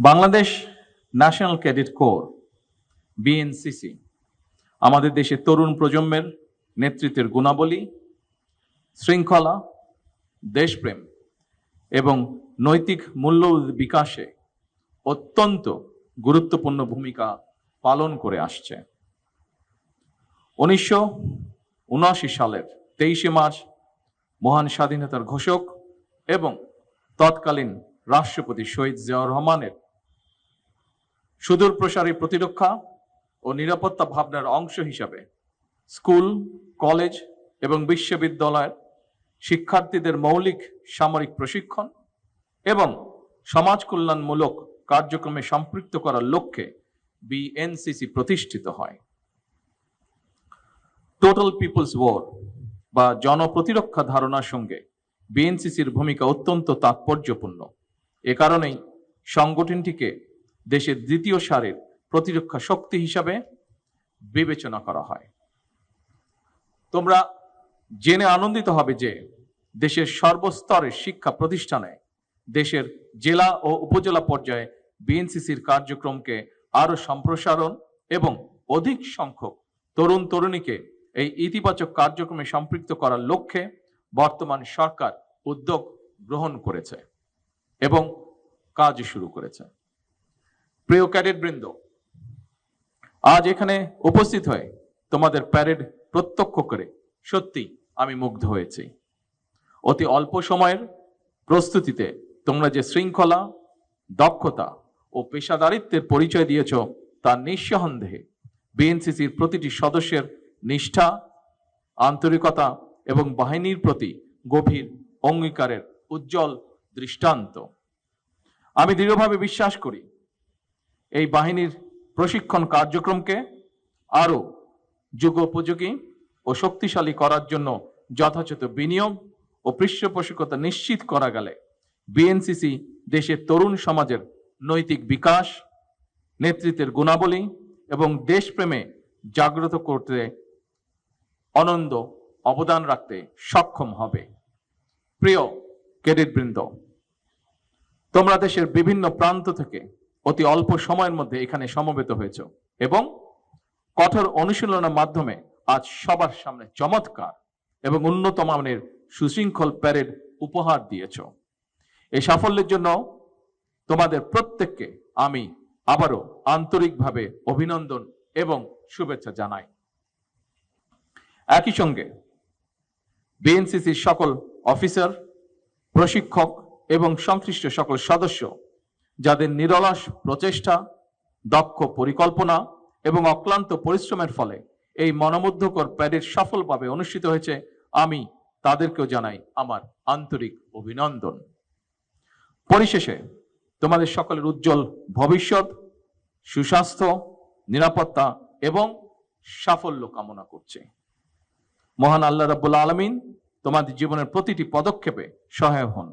Bangladesh national cadet corps BNCC আমাদের দেশের তরুণ প্রজন্মের নেতৃত্বের গুণাবলী, শৃঙ্খলা, দেশপ্রেম এবং নৈতিক মূল্যবোধ বিকাশে অত্যন্ত গুরুত্বপূর্ণ ভূমিকা পালন করে আসছে। 1979 সালের 23 মার্চ মহান স্বাধীনতার ঘোষক এবং তৎকালীন রাষ্ট্রপতি শহীদ জিয়াউর রহমানের সুদূর প্রসারী প্রতিরক্ষা ও নিরাপত্তা ভাবনার অংশ হিসাবে স্কুল, কলেজ এবং বিশ্ববিদ্যালয়ের শিক্ষার্থীদের মৌলিক সামরিক প্রশিক্ষণ এবং সমাজ কল্যাণমূলক কার্যক্রমে সম্পৃক্ত করার লক্ষ্যে বিএনসিসি প্রতিষ্ঠিত হয়। টোটাল পিপলস ওয়ার বা জনপ্রতিরক্ষা ধারণার সঙ্গে বিএনসিসির ভূমিকা অত্যন্ত তাৎপর্যপূর্ণ। এ কারণেই সংগঠনটিকে দেশের দ্বিতীয় সারির প্রতিরক্ষা শক্তি হিসাবে বিবেচনা করা হয়। তোমরা জেনে আনন্দিত হবে যে দেশের সর্বস্তরের শিক্ষা প্রতিষ্ঠানে দেশের জেলা ও উপজেলা পর্যায়ে বিএনসিসির কার্যক্রমকে আরো সম্প্রসারণ এবং অধিক সংখ্যক তরুণ তরুণীকে এই ইতিবাচক কার্যক্রমে সম্পৃক্ত করার লক্ষ্যে বর্তমান সরকার উদ্যোগ গ্রহণ করেছে এবং কাজ শুরু করেছে। প্রিয় ক্যাডেট বৃন্দ, আজ এখানে উপস্থিত হয়ে তোমাদের প্যারেড প্রত্যক্ষ করে সত্যি আমি মুগ্ধ হয়েছি। অতি অল্প সময়ের প্রস্তুতিতে তোমরা যে শৃঙ্খলা, দক্ষতা ও পেশাদারিত্বের পরিচয় দিয়েছ তা নিঃসন্দেহে বিএনসিসির প্রতিটি সদস্যের নিষ্ঠা, আন্তরিকতা এবং বাহিনীর প্রতি গভীর অঙ্গীকারের উজ্জ্বল দৃষ্টান্ত। আমি দৃঢ়ভাবে বিশ্বাস করি এই বাহিনীর প্রশিক্ষণ কার্যক্রমকে আরো যুগোপযোগী ও শক্তিশালী করার জন্য যথাযথ বিনিয়োগ ও পৃষ্ঠপোষকতা নিশ্চিত করা গেলে বিএনসিসি দেশের তরুণ সমাজের নৈতিক বিকাশ, নেতৃত্বের গুণাবলী এবং দেশপ্রেমে জাগ্রত করতে অনন্য অবদান রাখতে সক্ষম হবে। প্রিয় ক্যাডেট বৃন্দ, তোমরা দেশের বিভিন্ন প্রান্ত থেকে অতি অল্প সময়ের মধ্যে এখানে সমবেত হয়েছ এবং কঠোর অনুশীলনের মাধ্যমে আজ সবার সামনে চমৎকার এবং উন্নত মানের সুশৃঙ্খল প্যারেড উপহার দিয়েছ। এই সাফল্যের জন্য তোমাদের প্রত্যেককে আমি আবারও আন্তরিকভাবে অভিনন্দন এবং শুভেচ্ছা জানাই। একই সঙ্গে বিএনসিসির সকল অফিসার, প্রশিক্ষক এবং সংশ্লিষ্ট সকল সদস্য যাদের নিরলস প্রচেষ্টা, দক্ষ পরিকল্পনা এবং অক্লান্ত পরিশ্রমের ফলে এই মনোমুগ্ধকর প্যারেড সফলভাবে অনুষ্ঠিত হয়েছে, আমি তাদেরকেও জানাই আমার আন্তরিক অভিনন্দন। পরিশেষে তোমাদের সকলের উজ্জ্বল ভবিষ্যৎ, সুস্বাস্থ্য, নিরাপত্তা এবং সাফল্য কামনা করছি। মহান আল্লাহ রাব্বুল আলামিন তোমাদের জীবনের প্রতিটি পদক্ষেপে সহায় হন।